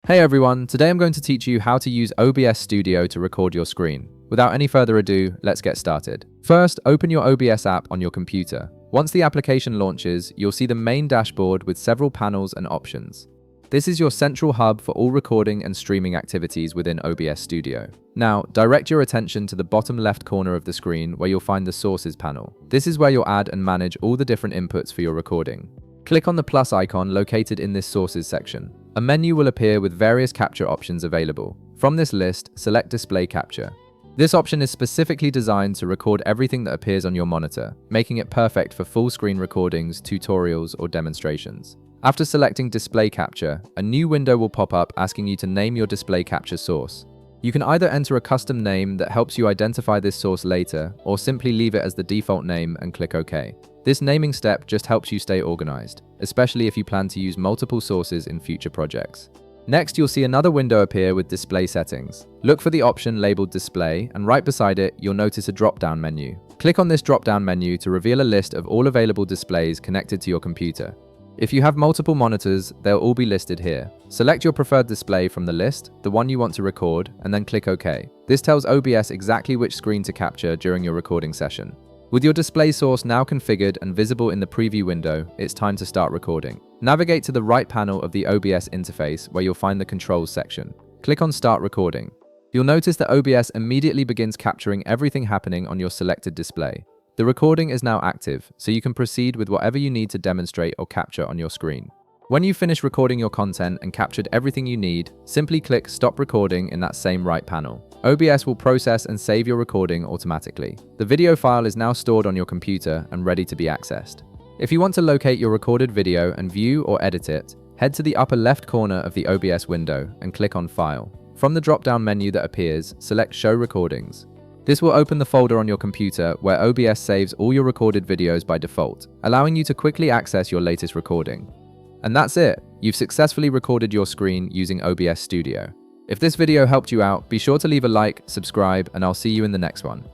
Hey everyone, today I'm going to teach you how to use OBS Studio to record your screen. Without any further ado, let's get started. First, open your OBS app on your computer. Once the application launches, you'll see the main dashboard with several panels and options. This is your central hub for all recording and streaming activities within OBS Studio. Now, direct your attention to the bottom left corner of the screen where you'll find the Sources panel. This is where you'll add and manage all the different inputs for your recording. Click on the plus icon located in this Sources section. A menu will appear with various capture options available. From this list, select Display Capture. This option is specifically designed to record everything that appears on your monitor, making it perfect for full-screen recordings, tutorials, or demonstrations. After selecting Display Capture, a new window will pop up asking you to name your display capture source. You can either enter a custom name that helps you identify this source later, or simply leave it as the default name and click OK. This naming step just helps you stay organized, especially if you plan to use multiple sources in future projects. Next, you'll see another window appear with display settings. Look for the option labeled Display, and right beside it, you'll notice a drop-down menu. Click on this drop-down menu to reveal a list of all available displays connected to your computer. If you have multiple monitors, they'll all be listed here. Select your preferred display from the list, the one you want to record, and then click OK. This tells OBS exactly which screen to capture during your recording session. With your display source now configured and visible in the preview window, it's time to start recording. Navigate to the right panel of the OBS interface where you'll find the Controls section. Click on Start Recording. You'll notice that OBS immediately begins capturing everything happening on your selected display. The recording is now active, so you can proceed with whatever you need to demonstrate or capture on your screen. When you finish recording your content and captured everything you need, simply click Stop Recording in that same right panel. OBS will process and save your recording automatically. The video file is now stored on your computer and ready to be accessed. If you want to locate your recorded video and view or edit it, head to the upper left corner of the OBS window and click on File. From the drop-down menu that appears, select Show Recordings. This will open the folder on your computer where OBS saves all your recorded videos by default, allowing you to quickly access your latest recording. And that's it! You've successfully recorded your screen using OBS Studio. If this video helped you out, be sure to leave a like, subscribe, and I'll see you in the next one.